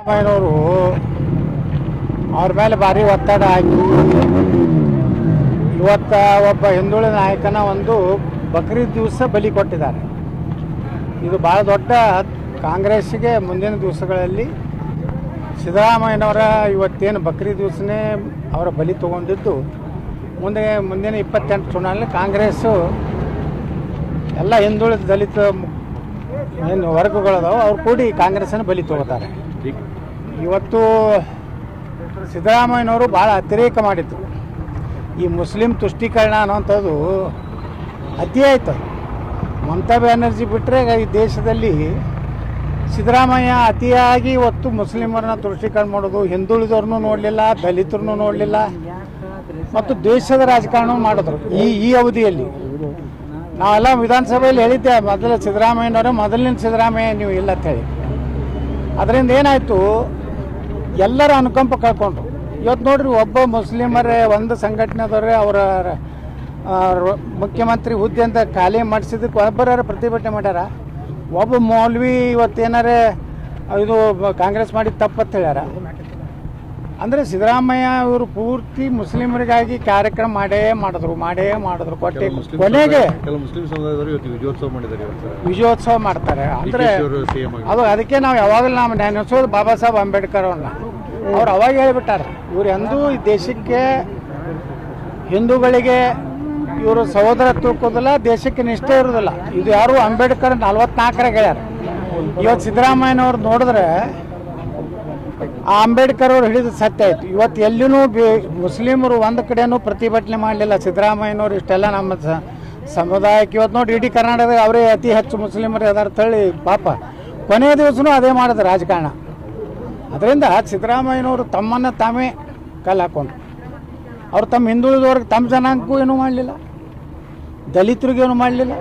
ಸಿದ್ದರಾಮಯ್ಯನವರು ಅವ್ರ ಮೇಲೆ ಭಾರಿ ಒತ್ತಡ ಹಾಕಿ ಇವತ್ತ ಒಬ್ಬ ಹಿಂದುಳಿದ ನಾಯಕನ ಒಂದು ಬಕ್ರೀದ್ ದಿವಸ ಬಲಿ ಕೊಟ್ಟಿದ್ದಾರೆ. ಇದು ಭಾಳ ದೊಡ್ಡ ಕಾಂಗ್ರೆಸ್ಸಿಗೆ ಮುಂದಿನ ದಿವಸಗಳಲ್ಲಿ ಸಿದ್ದರಾಮಯ್ಯನವರ ಇವತ್ತೇನು ಬಕ್ರೀದ್ ದಿವಸನೇ ಅವರ ಬಲಿ ತೊಗೊಂಡಿದ್ದು ಮುಂದಿನ 28 ಚುನಾವಣೆಯಲ್ಲಿ ಕಾಂಗ್ರೆಸ್ಸು ಎಲ್ಲ ಹಿಂದುಳಿದ ದಲಿತ ಏನು ವರ್ಗಗಳದಾವೆ ಅವ್ರು ಕೂಡಿ ಕಾಂಗ್ರೆಸ್ಸನ್ನು ಬಲಿ ತೊಗೋತಾರೆ. ಇವತ್ತು ಸಿದ್ದರಾಮಯ್ಯನವರು ಭಾಳ ಅತಿರೇಕ ಮಾಡಿದ್ರು. ಈ ಮುಸ್ಲಿಂ ತುಷ್ಟೀಕರಣ ಅನ್ನೋಂಥದ್ದು ಅತಿ ಆಯಿತು. ಮಮತಾ ಬ್ಯಾನರ್ಜಿ ಬಿಟ್ಟರೆ ಈ ದೇಶದಲ್ಲಿ ಸಿದ್ದರಾಮಯ್ಯ ಅತಿಯಾಗಿ ಇವತ್ತು ಮುಸ್ಲಿಮರನ್ನ ತುಷ್ಟೀಕರಣ ಮಾಡೋದು, ಹಿಂದುಳಿದವ್ರನ್ನೂ ನೋಡಲಿಲ್ಲ, ದಲಿತರನ್ನು ನೋಡಲಿಲ್ಲ ಮತ್ತು ದೇಶದ ರಾಜಕಾರಣ ಮಾಡಿದ್ರು. ಈ ಅವಧಿಯಲ್ಲಿ ನಾವೆಲ್ಲ ವಿಧಾನಸಭೆಯಲ್ಲಿ ಹೇಳಿದ್ದೆ, ಮೊದಲಿನ ಸಿದ್ದರಾಮಯ್ಯ ನೀವು ಇಲ್ಲ ಅಂತ ಹೇಳಿ. ಅದರಿಂದ ಏನಾಯಿತು, ಎಲ್ಲರ ಅನುಕಂಪ ಕಳ್ಕೊಂಡ್ರು. ಇವತ್ತು ನೋಡ್ರಿ, ಒಬ್ಬ ಮುಸ್ಲಿಮರೇ ಒಂದು ಸಂಘಟನೆದವರೇ ಅವರ ಮುಖ್ಯಮಂತ್ರಿ ಹುದ್ದೆ ಅಂತ ಖಾಲಿ ಮಾಡಿಸಿದ್ದಕ್ಕೆ ಒಬ್ಬರ ಪ್ರತಿಭಟನೆ ಮಾಡ್ಯಾರ. ಒಬ್ಬ ಮೌಲ್ವಿ ಇವತ್ತೇನಾರೇ ಇದು ಕಾಂಗ್ರೆಸ್ ಮಾಡಿದ ತಪ್ಪತ್ತು ಹೇಳ್ಯಾರ. ಅಂದರೆ ಸಿದ್ದರಾಮಯ್ಯ ಇವರು ಪೂರ್ತಿ ಮುಸ್ಲಿಮರಿಗಾಗಿ ಕಾರ್ಯಕ್ರಮ ಮಾಡೇ ಮಾಡಿದ್ರು ಕೊನೆಗೆ ವಿಜಯೋತ್ಸವ ಮಾಡ್ತಾರೆ. ಅಂದರೆ ಅದಕ್ಕೆ ನಾವು ಯಾವಾಗಲೂ ನಾವು ನೆನೆಸೋದು ಬಾಬಾ ಸಾಹೇಬ್ ಅಂಬೇಡ್ಕರ್ ಅವ್ರನ್ನ. ಅವ್ರು ಅವಾಗ ಹೇಳಿಬಿಟ್ಟಾರೆ, ಇವ್ರು ಎಂದೂ ಈ ದೇಶಕ್ಕೆ ಹಿಂದೂಗಳಿಗೆ ಇವರು ಸಹೋದರ ತೂಕೋದಿಲ್ಲ, ದೇಶಕ್ಕೆ ನಿಷ್ಠೆ ಇರೋದಿಲ್ಲ. ಇದು ಯಾರು ಅಂಬೇಡ್ಕರ್ 44ರಾಗ ಹೇಳ್ಯಾರ. ಇವತ್ತು ಸಿದ್ದರಾಮಯ್ಯನವ್ರು ನೋಡಿದ್ರೆ ಆ ಅಂಬೇಡ್ಕರ್ ಅವ್ರು ಹಿಡಿದು ಸತ್ಯ ಆಯಿತು. ಇವತ್ತು ಎಲ್ಲಿನೂ ಮುಸ್ಲಿಮರು ಒಂದು ಕಡೆನೂ ಪ್ರತಿಭಟನೆ ಮಾಡಲಿಲ್ಲ. ಸಿದ್ದರಾಮಯ್ಯನವ್ರು ಇಷ್ಟೆಲ್ಲ ನಮ್ಮ ಸಮುದಾಯಕ್ಕೆ ಇವತ್ತು ನೋಡಿ ಇಡೀ ಕರ್ನಾಟಕದಾಗ ಅವರೇ ಅತಿ ಹೆಚ್ಚು ಮುಸ್ಲಿಮರು ಅದಾರ ತಳಿ ಪಾಪ ಕೊನೆಯ ದಿವಸನೂ ಅದೇ ಮಾಡಿದ್ರು ರಾಜಕಾರಣ. ಅದರಿಂದ ಸಿದ್ದರಾಮಯ್ಯನವರು ತಮ್ಮನ್ನು ತಾವೇ ಕಲ್ಲು ಹಾಕೊಂಡ್ರು. ಅವ್ರು ತಮ್ಮ ಹಿಂದುಳಿದವ್ರಿಗೆ ತಮ್ಮ ಜನಾಂಗಕ್ಕೂ ಏನೂ ಮಾಡಲಿಲ್ಲ, ದಲಿತರಿಗೇನು ಮಾಡಲಿಲ್ಲ.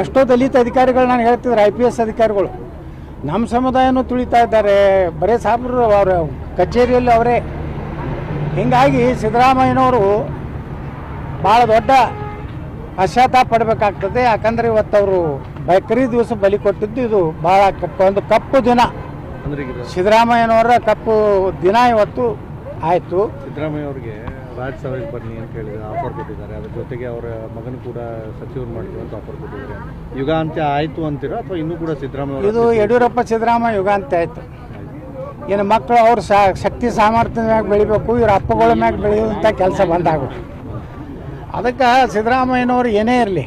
ಎಷ್ಟೋ ದಲಿತ ಅಧಿಕಾರಿಗಳು ನಾನು ಹೇಳ್ತಿದ್ರು, IPS ಅಧಿಕಾರಿಗಳು ನಮ್ಮ ಸಮುದಾಯನೂ ತುಳಿತಾ ಇದ್ದಾರೆ, ಬರೀ ಸಾಬ್ರು ಅವರ ಕಚೇರಿಯಲ್ಲಿ ಅವರೇ. ಹೀಗಾಗಿ ಸಿದ್ದರಾಮಯ್ಯನವರು ಭಾಳ ದೊಡ್ಡ ಪಶ್ಚಾತ್ತಾಪ ಪಡಬೇಕಾಗ್ತದೆ. ಯಾಕಂದರೆ ಇವತ್ತು ಅವರು ಬಕ್ರೀದ್ ದಿವಸ ಬಲಿ ಕೊಟ್ಟಿದ್ದು ಇದು ಭಾಳ ಒಂದು ಕಪ್ಪು ದಿನ. ಸಿದ್ದರಾಮಯ್ಯನವರ ಕಪ್ಪು ದಿನ ಇವತ್ತು ಆಯಿತು. ಸಿದ್ದರಾಮಯ್ಯ ಅವರಿಗೆ ರಾಜ್ಯಸಭೆಗೆ ಬನ್ನಿ ಅಂತ ಹೇಳಿದ್ರೆ ಆಫರ್ ಕೊಟ್ಟಿದ್ದಾರೆ. ಅದ್ರ ಜೊತೆಗೆ ಅವರ ಮಗನ ಕೂಡ ಸಚಿವರು ಮಾಡ್ತೀವಿ ಅಂತ ಆಫರ್ ಕೊಟ್ಟಿದ್ದಾರೆ. ಯುಗಾಂತ್ಯ ಆಯಿತು ಅಂತೀರಾ ಅಥವಾ ಇನ್ನೂ ಕೂಡ ಸಿದ್ದರಾಮಯ್ಯ? ಇದು ಯಡಿಯೂರಪ್ಪ ಸಿದ್ದರಾಮಯ್ಯ ಯುಗಾಂತ್ಯ ಆಯಿತು. ಏನು ಮಕ್ಕಳು ಅವ್ರ ಶಕ್ತಿ ಸಾಮರ್ಥ್ಯದ ಮ್ಯಾಗ ಬೆಳಿಬೇಕು, ಇವ್ರ ಅಪ್ಪಗಳ ಮ್ಯಾಗ ಬೆಳೆಯುವಂಥ ಕೆಲಸ ಬಂದಾಗುತ್ತೆ. ಅದಕ್ಕೆ ಸಿದ್ದರಾಮಯ್ಯನವರು ಏನೇ ಇರಲಿ